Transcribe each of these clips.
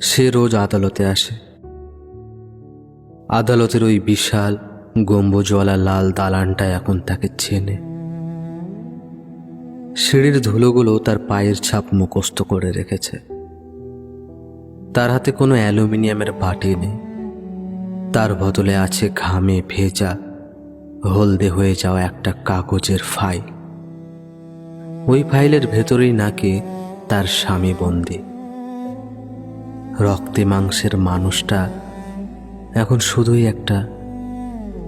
সে রোজ আদালতে আসে। আদালতের ওই বিশাল গম্বুজওয়ালা লাল দালানটা এখন তাকে চেনে। সিঁড়ির ধুলোগুলো তার পায়ের ছাপ মুখস্থ করে রেখেছে। তার হাতে কোনো অ্যালুমিনিয়ামের বাটি নেই, তার বদলে আছে ঘামে ভেজা হলদে হয়ে যাওয়া একটা কাগজের ফাইল। ওই ফাইলের ভেতরেই নাকি তার স্বামী বন্দী। রক্তে মাংসের মানুষটা এখন শুধুই একটা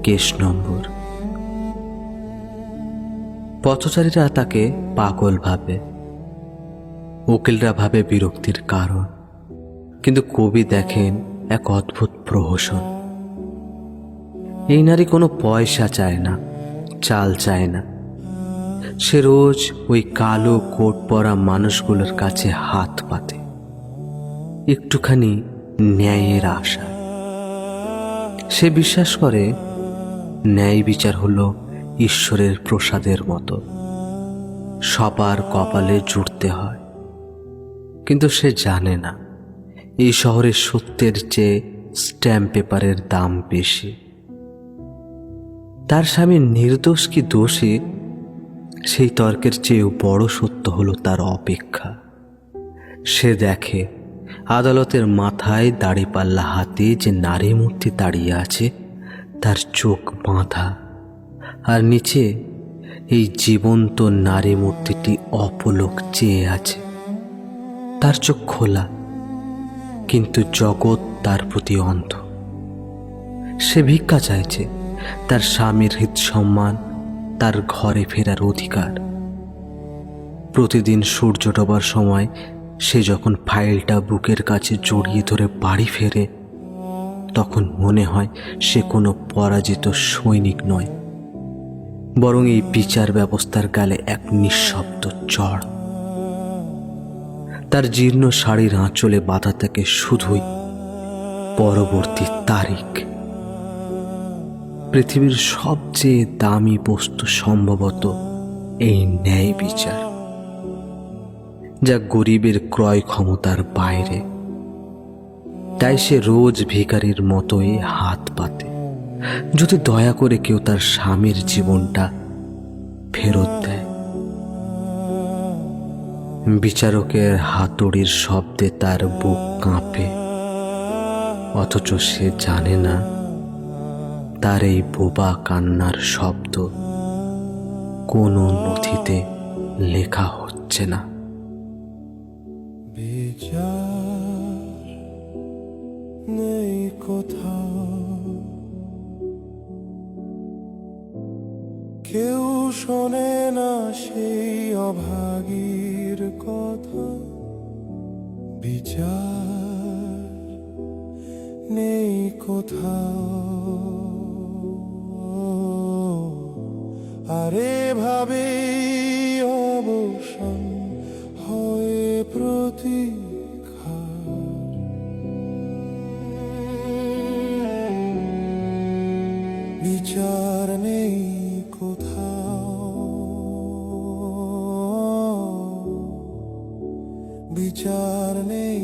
কেস নম্বর। পথচারীরা তাকে পাগল ভাবে, উকিলরা ভাবে বিরক্তির কারণ, কিন্তু কবি দেখেন এক অদ্ভুত প্রহসন। এই নারী কোনো পয়সা চায় না, চাল চায় না। সে রোজ ওই কালো কোট পরা মানুষগুলোর কাছে হাত পাতে, একটুখানি ন্যায়ের আশা। সে বিশ্বাস করে ন্যায় বিচার হলো ঈশ্বরের প্রসাদের মতো, সবার কপালে জুড়তে হয়। কিন্তু সে জানে না এই শহরে সত্যের চেয়ে স্ট্যাম্প পেপারের দাম বেশি। তার স্বামী নির্দোষ কি দোষী, সেই তর্কের চেয়েও বড় সত্য হলো তার অপেক্ষা। সে দেখে আদালতের মাথায় দাড়িপাল্লা হাতে যে নারী মূর্তি দাঁড়িয়ে আছে, তার চোখ বাঁধা, আর নিচে এই জীবন্ত নারী মূর্তিটি অপলক চেয়ে আছে। তার চোখ খোলা, কিন্তু জগৎ তার প্রতি অন্ধ। সে ভিক্ষা চাইছে, তার স্বামীর হৃদ সম্মান, তার ঘরে ফেরার অধিকার। প্রতিদিন সূর্য ডোবার সময় সে যখন ফাইলটা বুকের কাছে জড়িয়ে ধরে বাড়ি ফেরে, তখন মনে হয় সে কোনো পরাজিত সৈনিক নয়, বরং এই বিচার ব্যবস্থার গালে এক নিঃশব্দ চড়। তার জীর্ণ শাড়ির আঁচলে বাঁধা থাকে শুধুই পরবর্তী তারিখ। পৃথিবীর সবচেয়ে দামি বস্তু সম্ভবত এই ন্যায় বিচার, যা গরিবের ক্রয় ক্ষমতার বাইরে। তাই সে রোজ ভিখারির মতোই হাত পাতে, যদি দয়া করে কেউ তার স্বামীর জীবনটা ফেরত দেয়। বিচারকের হাতুড়ির শব্দে তার বুক কাঁপে, অথচ সে জানে না তার এই বোবা কান্নার শব্দ কোনো নথিতে লেখা হচ্ছে না। বিচার নেই কোথাও, কেউ শোনে না সেই অভাগীর কথা। বিচার নেই কোথাও, আরে ভাবে অবসান হয়ে প্রতীক্ষার। বিচার নেই কোথাও, বিচার নেই।